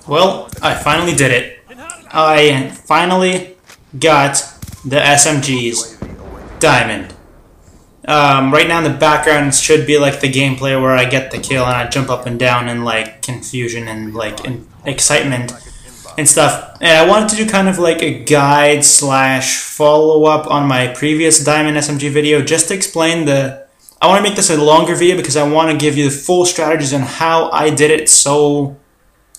Well, I finally did it. I finally got the SMGs Diamond. Right now in the background should be like the gameplay where I get the kill and I jump up and down in like confusion and like excitement and stuff. And I wanted to do kind of like a guide slash follow up on my previous Diamond SMG video just to explain the... I want to make this a longer video because I want to give you the full strategies on how I did it so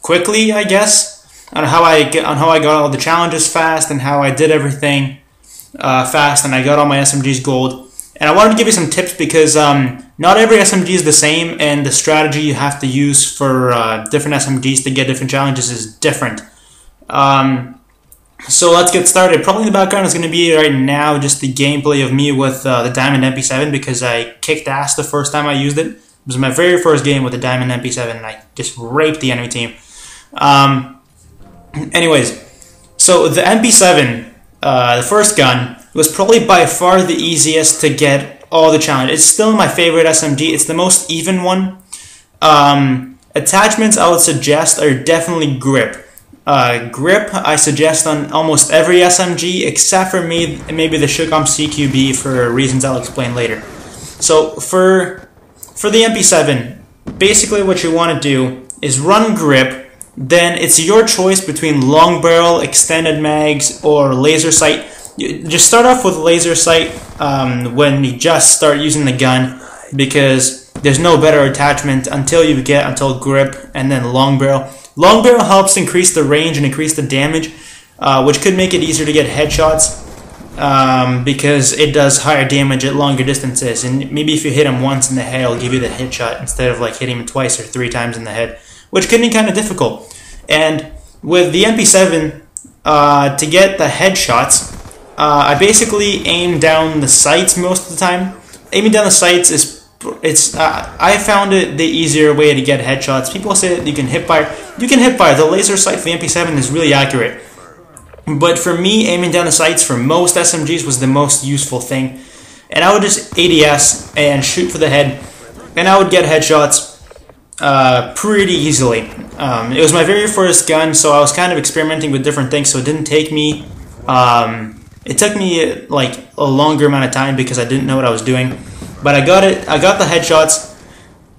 quickly, I guess. On how I got all the challenges fast and how I did everything fast and I got all my SMGs gold. And I wanted to give you some tips because not every SMG is the same and the strategy you have to use for different SMGs to get different challenges is different. So let's get started. Probably in the background is going to be right now just the gameplay of me with the Diamond MP7 because I kicked ass the first time I used it. It was my very first game with the Diamond MP7 and I just raped the enemy team. Anyways, so the MP7, the first gun, was probably by far the easiest to get all the challenges. It's still my favorite SMG. It's the most even one. Attachments I would suggest are definitely grip. Grip I suggest on almost every SMG except for maybe the Shookom CQB for reasons I'll explain later. So for the MP7, basically what you want to do is run grip. Then it's your choice between long barrel, extended mags, or laser sight. You just start off with laser sight when you just start using the gun because there's no better attachment until grip, and then long barrel. Long barrel helps increase the range and increase the damage, which could make it easier to get headshots because it does higher damage at longer distances. And maybe if you hit him once in the head, it'll give you the headshot instead of like hitting him twice or 3 times in the head, which can be kind of difficult. And with the MP7, to get the headshots, I basically aim down the sights most of the time. Aiming down the sights I found it the easier way to get headshots. People say that you can hip fire. You can hip fire. The laser sight for the MP7 is really accurate. But for me, aiming down the sights for most SMGs was the most useful thing. And I would just ADS and shoot for the head, and I would get headshots pretty easily. It was my very first gun, so I was kind of experimenting with different things, so it didn't take me... it took me like a longer amount of time because I didn't know what I was doing. But I got it. I got the headshots.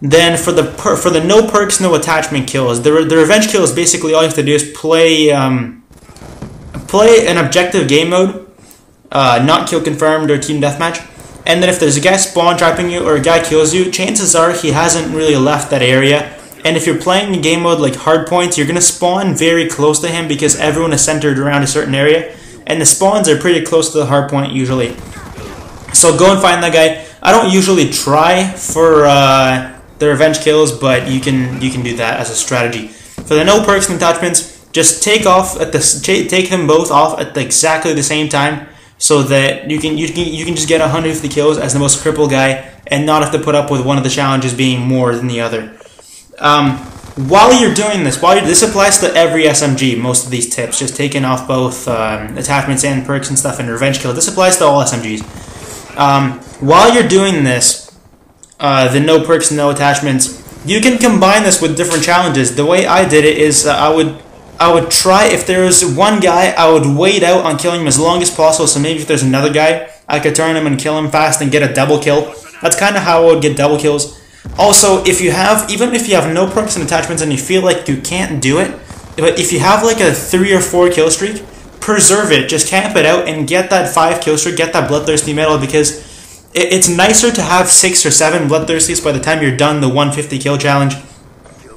Then for the no perks, no attachment kills, the revenge kill is basically all you have to do is play an objective game mode, not kill confirmed or team deathmatch. And then if there's a guy spawn trapping you or a guy kills you, chances are he hasn't really left that area. And if you're playing in game mode like hardpoints, you're gonna spawn very close to him because everyone is centered around a certain area, and the spawns are pretty close to the hardpoint usually. So go and find that guy. I don't usually try for the revenge kills, but you can do that as a strategy. For the no perks and attachments, just take them both off at exactly the same time, so that you can just get 150 kills as the most crippled guy, and not have to put up with one of the challenges being more than the other. While you're doing this, this applies to every SMG. Most of these tips, just taking off both attachments and perks and stuff, and revenge kills. This applies to all SMGs. While you're doing this, the no perks, no attachments, you can combine this with different challenges. The way I did it is I would try, if there was one guy, I would wait out on killing him as long as possible, so maybe if there's another guy, I could turn him and kill him fast and get a double kill. That's kind of how I would get double kills. Also, even if you have no perks and attachments and you feel like you can't do it, but if you have like a 3 or 4 kill streak, preserve it. Just camp it out and get that 5 kill streak, get that bloodthirsty medal, because it's nicer to have 6 or 7 bloodthirsties by the time you're done the 150 kill challenge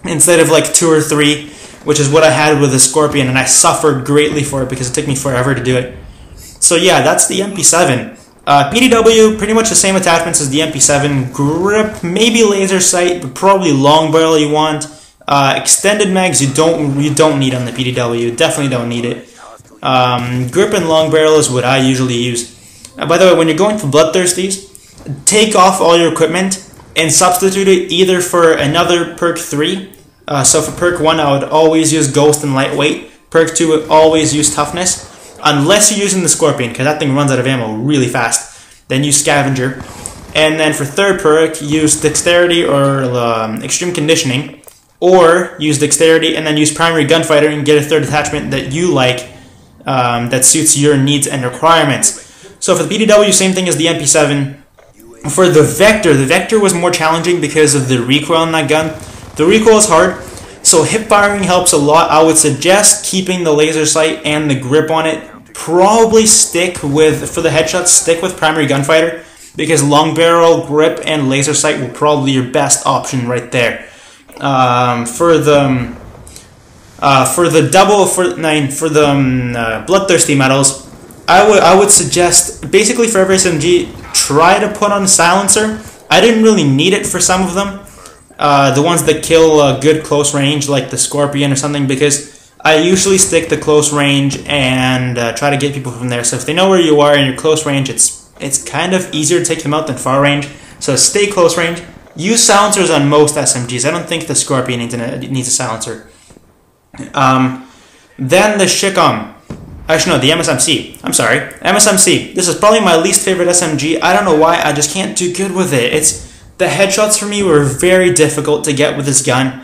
instead of like 2 or 3, which is what I had with the Scorpion, and I suffered greatly for it because it took me forever to do it. So yeah, that's the MP7. PDW, pretty much the same attachments as the MP7. Grip, maybe laser sight, but probably long barrel you want. Extended mags you don't need on the PDW. You definitely don't need it. Grip and long barrel is what I usually use. By the way, when you're going for bloodthirsties, take off all your equipment and substitute it either for another perk 3. So for perk 1, I would always use Ghost and Lightweight. Perk 2 would always use Toughness. Unless you're using the Scorpion, because that thing runs out of ammo really fast. Then use Scavenger. And then for third perk, use Dexterity or Extreme Conditioning. or use dexterity and then use primary gunfighter and get a third attachment that you like, that suits your needs and requirements. So for the PDW, same thing as the MP7. For the Vector was more challenging because of the recoil in that gun. The recoil is hard, so hip firing helps a lot. I would suggest keeping the laser sight and the grip on it. Probably stick with, for the headshots, stick with primary gunfighter, because long barrel, grip, and laser sight will probably be your best option right there. For the bloodthirsty medals, I would suggest, basically for every SMG, try to put on a silencer. I didn't really need it for some of them, the ones that kill good close range, like the Scorpion or something, because I usually stick to close range and try to get people from there. So if they know where you are in your close range, it's kind of easier to take them out than far range. So stay close range. Use silencers on most SMGs. I don't think the Scorpion needs a silencer. Then the Shicom. Actually, no, the MSMC. I'm sorry. MSMC. This is probably my least favorite SMG. I don't know why. I just can't do good with it. The headshots for me were very difficult to get with this gun.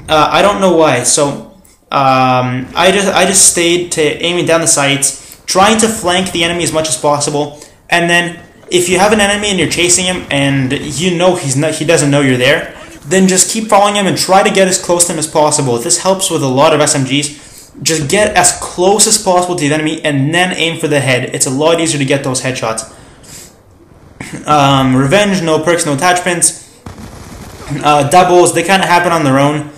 I don't know why. So I just stayed to aiming down the sights, trying to flank the enemy as much as possible, and then if you have an enemy and you're chasing him and you know he doesn't know you're there, then just keep following him and try to get as close to him as possible. This helps with a lot of SMGs. Just get as close as possible to the enemy and then aim for the head. It's a lot easier to get those headshots. Revenge, no perks, no attachments. Doubles, they kind of happen on their own.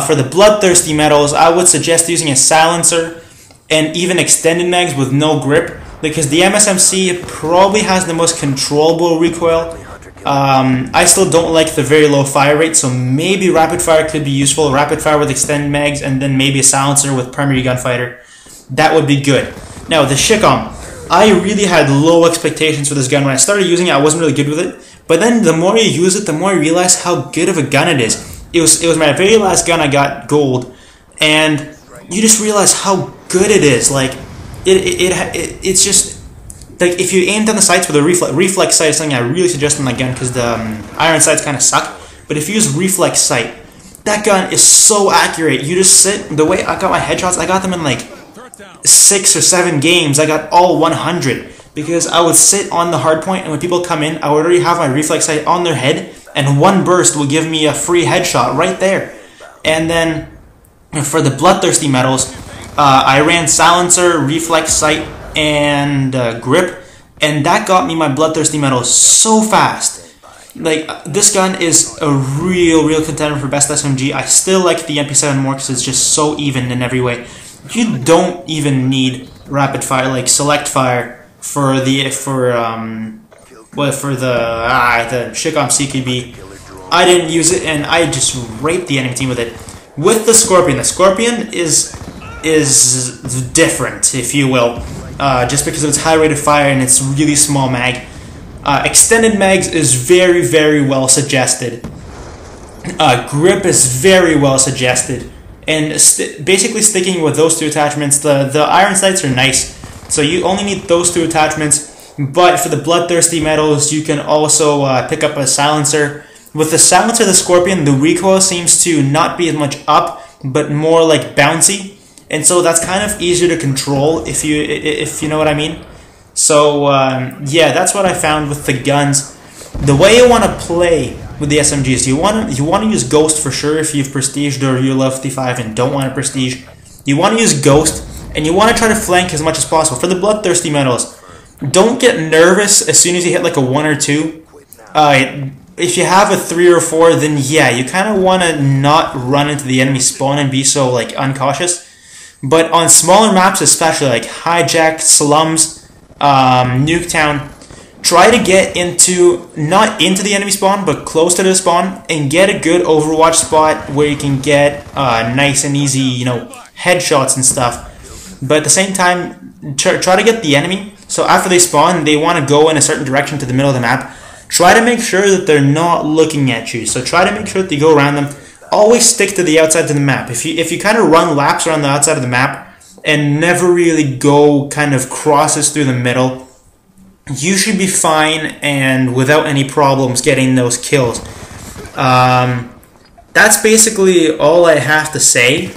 For the bloodthirsty medals, I would suggest using a silencer and even extended mags with no grip, because the MSMC probably has the most controllable recoil. I still don't like the very low fire rate, so maybe rapid fire could be useful. Rapid fire with extended mags, and then maybe a silencer with primary gunfighter. That would be good. Now the Shicom, I really had low expectations for this gun. When I started using it, I wasn't really good with it. But then the more you use it, the more you realize how good of a gun it is. It was my very last gun I got gold, and you just realize how good it is. Like it's just like if you aim down the sights with a reflex sight is something I really suggest on that gun, because the iron sights kind of suck. But if you use reflex sight, that gun is so accurate. You just sit. The way I got my headshots, I got them in like 6 or 7 games. I got all 100 because I would sit on the hard point, and when people come in, I would already have my reflex sight on their head, and one burst will give me a free headshot right there. And then for the bloodthirsty medals, I ran silencer, reflex sight, and grip, and that got me my bloodthirsty medal so fast. Like, this gun is a real contender for best SMG. I still like the MP7 more because it's just so even in every way. You don't even need rapid fire, like select fire, for the Shicom CQB. I didn't use it, and I just raped the enemy team with it. With the Scorpion is different, if you will, just because of its high rate of fire and its really small mag. Extended mags is very well suggested. Grip is very well suggested, and basically sticking with those 2 attachments. The iron sights are nice, so you only need those 2 attachments. But for the bloodthirsty medals, you can also pick up a silencer. With the silencer of the Scorpion, the recoil seems to not be as much up, but more like bouncy, and so that's kind of easier to control, if you know what I mean. So yeah, that's what I found with the guns. The way you want to play with the SMGs, you want to use Ghost for sure if you've prestiged or you level 55 and don't want to prestige. You want to use Ghost, and you want to try to flank as much as possible. For the bloodthirsty medals, don't get nervous as soon as you hit like a 1 or 2. If you have a 3 or 4, then yeah, you kind of want to not run into the enemy spawn and be so like uncautious. But on smaller maps, especially like Hijack, Slums, Nuketown, try to get not into the enemy spawn, but close to the spawn, and get a good overwatch spot where you can get nice and easy, headshots and stuff. But at the same time, try to get the enemy. So after they spawn, they want to go in a certain direction to the middle of the map. Try to make sure that they're not looking at you. So try to make sure that you go around them. Always stick to the outside of the map. If you kind of run laps around the outside of the map and never really go kind of crosses through the middle, you should be fine and without any problems getting those kills. that's basically all I have to say.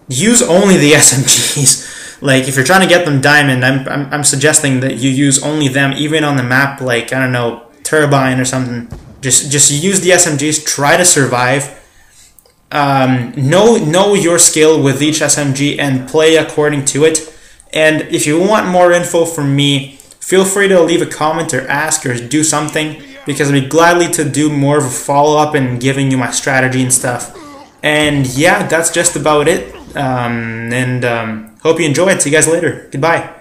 Use only the SMGs. Like, if you're trying to get them diamond, I'm suggesting that you use only them, even on the map, like, I don't know, Turbine or something. Just use the SMGs, try to survive. Know your skill with each SMG and play according to it. And if you want more info from me, feel free to leave a comment or ask or do something, because I'd be gladly to do more of a follow-up and giving you my strategy and stuff. And yeah, that's just about it. Hope you enjoy it. See you guys later. Goodbye.